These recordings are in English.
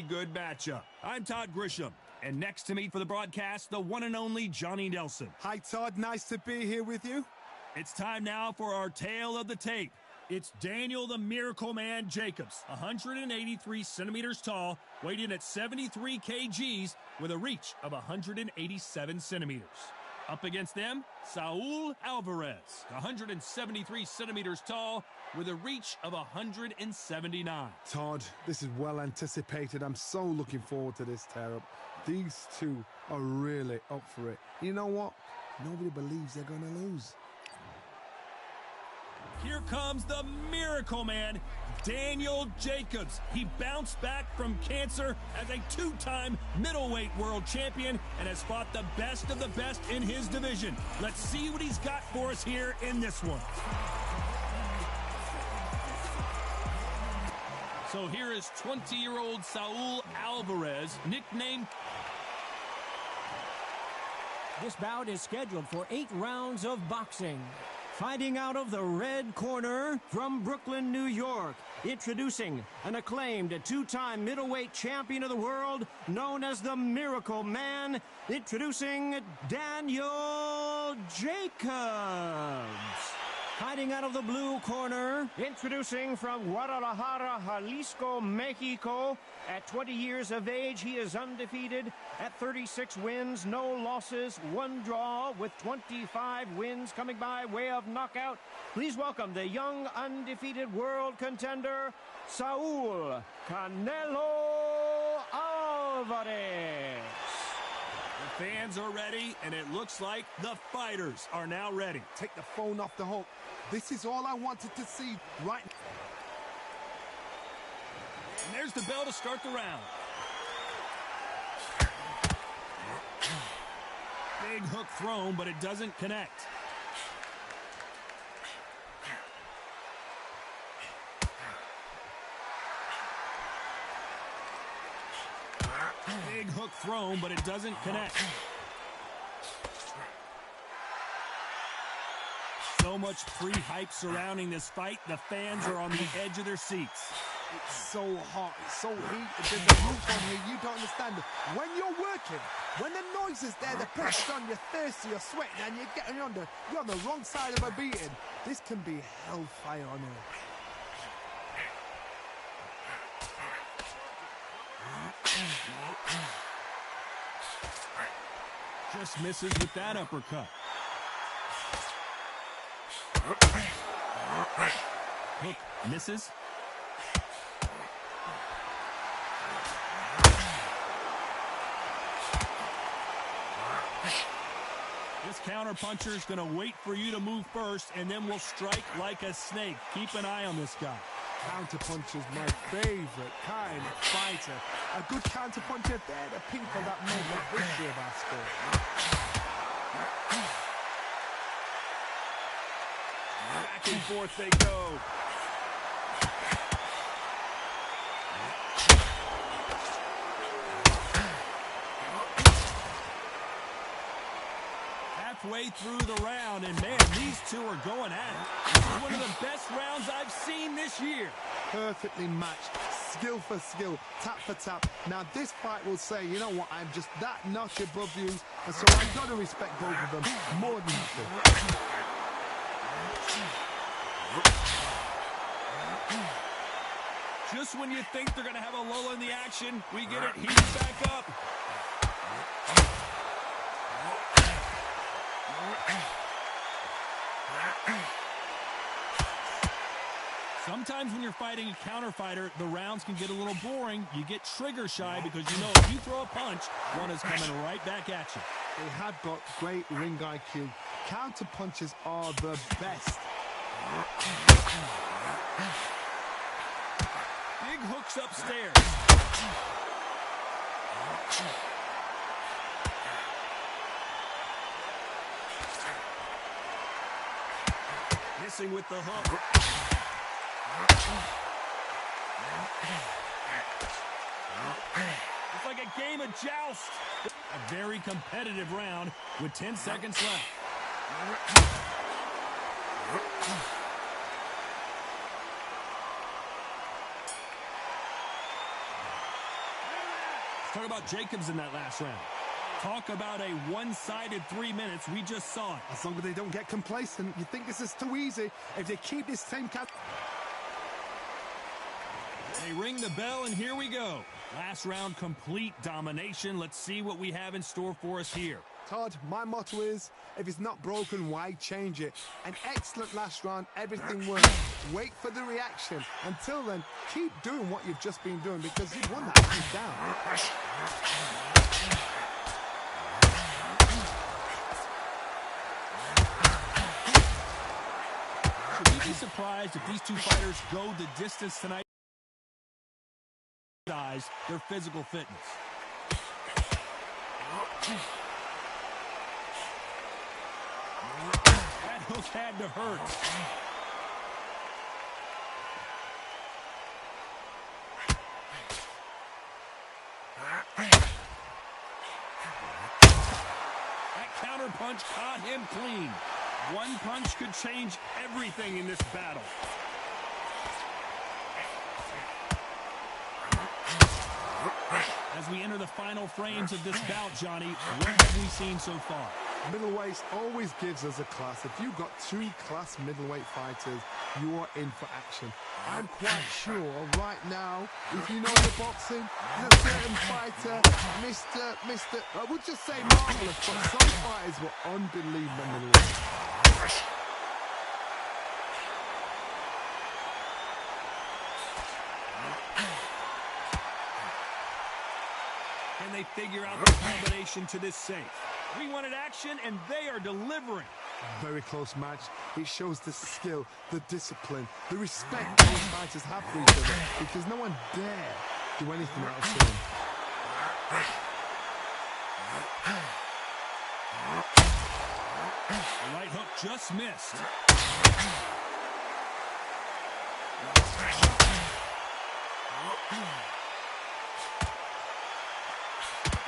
Good matchup. I'm Todd Grisham, and next to me for the broadcast, the one and only Johnny Nelson. Hi, Todd. Nice to be here with you. It's time now for our tale of the tape. It's Daniel the Miracle Man Jacobs, 183 centimeters tall, weighed in at 73 kgs with a reach of 187 centimeters. Up against them, Saul Alvarez, 173 centimeters tall with a reach of 179. Todd, this is well anticipated. I'm so looking forward to this tear-up. These two are really up for it. You know what? Nobody believes they're going to lose. Here comes the Miracle Man, Daniel Jacobs. He bounced back from cancer as a two-time middleweight world champion and has fought the best of the best in his division. Let's see what he's got for us here in this one. So here is 20-year-old Saul Alvarez, nicknamed... This bout is scheduled for 8 rounds of boxing. Fighting out of the red corner from Brooklyn, New York, introducing an acclaimed two-time middleweight champion of the world known as the Miracle Man, introducing Daniel Jacobs. Fighting out of the blue corner, introducing from Guadalajara, Jalisco, Mexico. At 20 years of age, he is undefeated at 36 wins, no losses, 1 draw, with 25 wins coming by way of knockout. Please welcome the young, undefeated world contender, Saul Canelo Alvarez. The fans are ready, and it looks like the fighters are now ready. Take the phone off the hook. This is all I wanted to see right now. And there's the bell to start the round. Big hook thrown, but it doesn't connect. Big hook thrown, but it doesn't connect. So much pre-hype surrounding this fight, the fans are on the edge of their seats. It's so hot, it's so heated, there's a roof on here, you don't understand. When you're working, when the noise is there, the pressure's on, you're thirsty, you're sweating, and you're on the wrong side of a beating. This can be hellfire on here. Just misses with that uppercut. Hook misses. This counter-puncher is going to wait for you to move first, and then will strike like a snake. Keep an eye on this guy. Counter-puncher's my favorite kind of fighter. A good counter-puncher, they're the people that make the history of our sport. Back and forth they go. Halfway through the round, and man, these two are going at it. This is one of the best rounds I've seen this year. Perfectly matched, skill for skill, tap for tap. Now this fight will say, you know what, I'm just that notch above you, and so I've got to respect both of them more than you do. Just when you think they're going to have a lull in the action, we get it heated back up. Sometimes when you're fighting a counter fighter, the rounds can get a little boring. You get trigger shy because you know if you throw a punch, one is coming right back at you. They have got great ring IQ. Counter punches are the best. Big hooks upstairs. Missing with the hook. It's like a game of joust. A very competitive round with 10 seconds left. Talk about Jacobs in that last round. Talk about a one-sided 3 minutes. We just saw it. As long as they don't get complacent, you think this is too easy. If they keep this same count. They ring the bell, and here we go. Last round, complete domination. Let's see what we have in store for us here. Todd, my motto is, if it's not broken, why change it? An excellent last round, everything works. Wait for the reaction. Until then, keep doing what you've just been doing because you've won that hands down. Should we be surprised if these two fighters go the distance tonight? Their physical fitness. That hook had to hurt. That counter punch caught him clean. One punch could change everything in this battle. As we enter the final frames of this bout, Johnny, what have we seen so far? Middleweight always gives us a class. If you've got two class middleweight fighters, you are in for action. I'm quite sure right now, if you know your boxing, there's a certain fighter, I would just say marvelous, but some fighters were unbelievable middleweight. Can they figure out the combination to this safe? We wanted action, and they are delivering. Very close match. It shows the skill, the discipline, the respect those fighters have for each other because no one dare do anything else to them. The right hook just missed.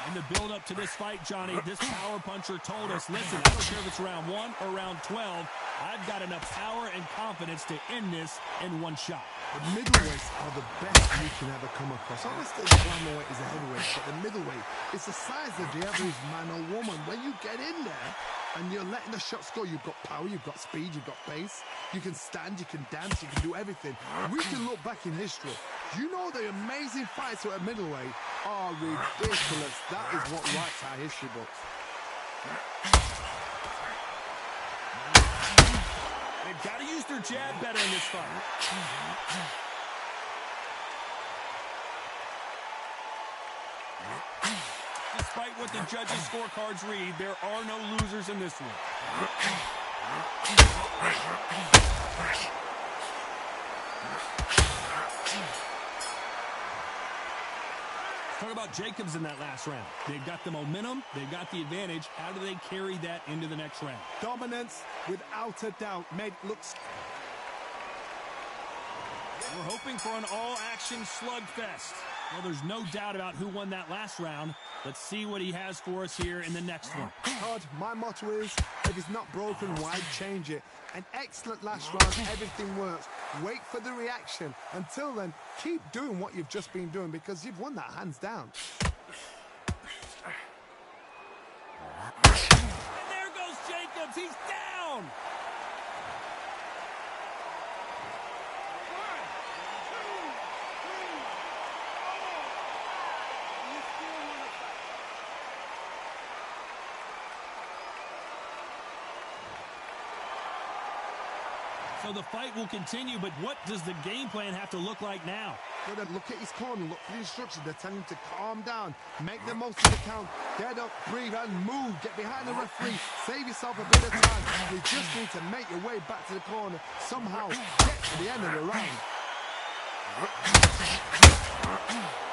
In the build-up to this fight, Johnny, this power puncher told us, listen, I don't care if it's round 1 or round 12, I've got enough power and confidence to end this in one shot. The middleweights are the best you can ever come across. Obviously, the flyweight is a heavyweight, but the middleweight is the size of the average man or woman. When you get in there and you're letting the shots go, you've got power, you've got speed, you've got pace, you can stand, you can dance, you can do everything. We can look back in history. You know the amazing fights at middleweight are ridiculous. That is what writes our history books. They've got to use their jab better in this fight. Despite what the judges' scorecards read, there are no losers in this one. Talk about Jacobs in that last round. They've got the momentum. They've got the advantage. How do they carry that into the next round? Dominance, without a doubt, made looks. We're hoping for an all-action slugfest. Well, there's no doubt about who won that last round. Let's see what he has for us here in the next one. Todd, my motto is, if it's not broken, why change it? An excellent last round, everything works. Wait for the reaction. Until then, keep doing what you've just been doing because you've won that hands down. And there goes Jacobs. He's down. So the fight will continue, but what does the game plan have to look like now? Gotta look at his corner, look for the instructions. They're telling him to calm down, make the most of the count, get up, breathe, and move. Get behind the referee, save yourself a bit of time. You just need to make your way back to the corner, somehow get to the end of the round.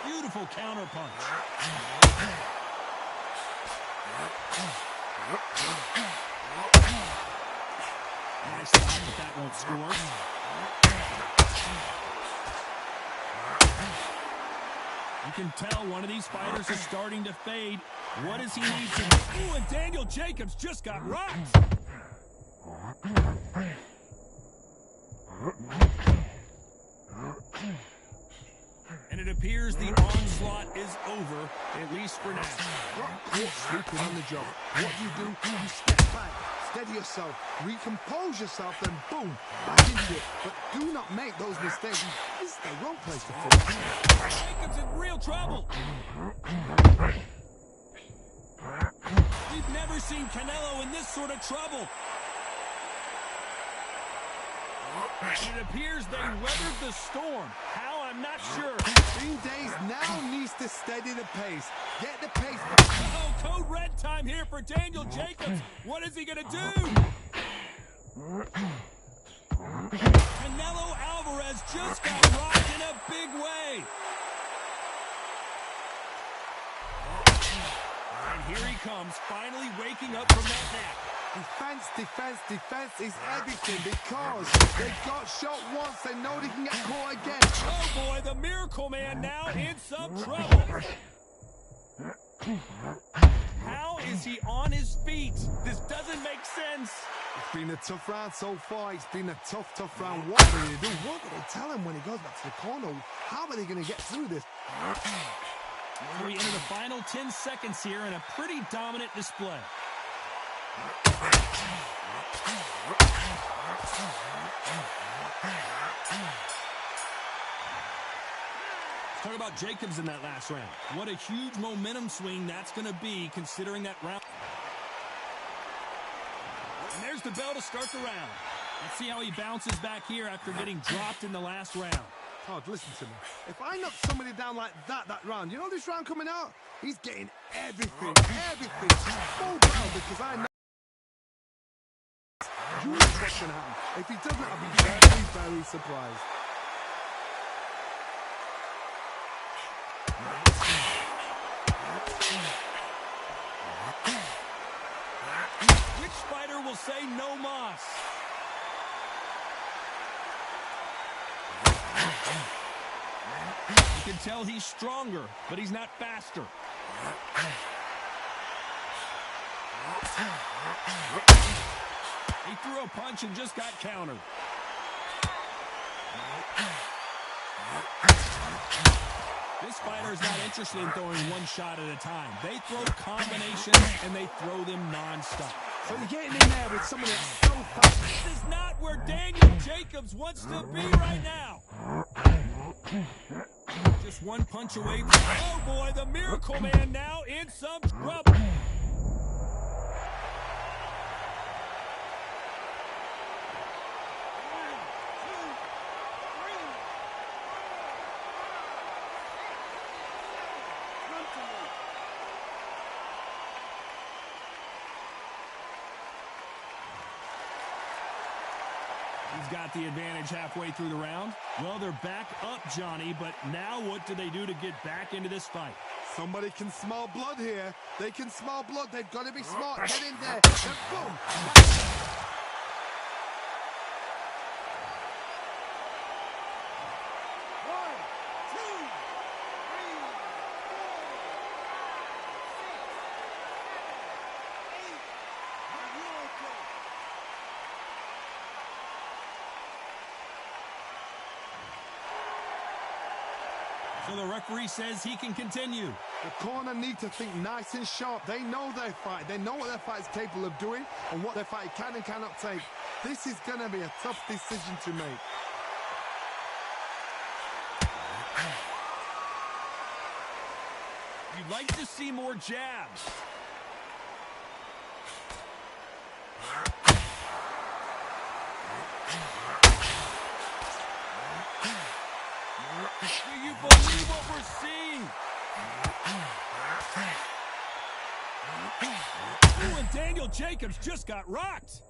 Beautiful counter punch. Nice stop, but that won't score. You can tell one of these fighters is starting to fade. What does he need to do? Ooh, and Daniel Jacobs just got rocked. And it appears the onslaught is over, at least for now. Caught sleeping on the job. What do? You step back, steady yourself, recompose yourself, then boom, back into it. But do not make those mistakes. This is the wrong place to fall. Jacobs in real trouble. We've never seen Canelo in this sort of trouble. And it appears they weathered the storm. How, I'm not sure. Green Days now needs to steady the pace. Get the pace. Uh-oh, code red time here for Daniel Jacobs. What is he going to do? Canelo Alvarez just got rocked in a big way. And here he comes, finally waking up from that nap. Defense is everything because they got shot once. They know they can get caught again. Oh boy, the Miracle Man now in some trouble. How is he on his feet? This doesn't make sense. It's been a tough round so far. It's been a tough round. What will they do? What will they tell him when he goes back to the corner? How are they going to get through this? So we enter the final 10 seconds here in a pretty dominant display. Talk about Jacobs in that last round. What a huge momentum swing that's going to be considering that round. And there's the bell to start the round. Let's see how he bounces back here after getting dropped in the last round. Todd, listen to me. If I knock somebody down like that round, you know this round coming out? He's getting everything. Full down because I know what's going to happen. If he doesn't, I'll be very surprised. Which fighter will say no mas? You can tell he's stronger, but he's not faster. He threw a punch and just got countered. This fighter is not interested in throwing one shot at a time. They throw combinations and they throw them non-stop. So you're getting in there with somebody that's so fast. This is not where Daniel Jacobs wants to be right now. Just one punch away from... Oh boy, the Miracle Man now in some trouble. He's got the advantage halfway through the round. Well, they're back up, Johnny, but now what do they do to get back into this fight? Somebody can smell blood here. They can smell blood. They've got to be smart. Get in there. Then boom. So the referee says he can continue. The corner need to think nice and sharp. They know their fight. They know what their fight is capable of doing and what their fight can and cannot take. This is going to be a tough decision to make. You'd like to see more jabs. Do you believe what we're seeing? Ooh, and Daniel Jacobs just got rocked.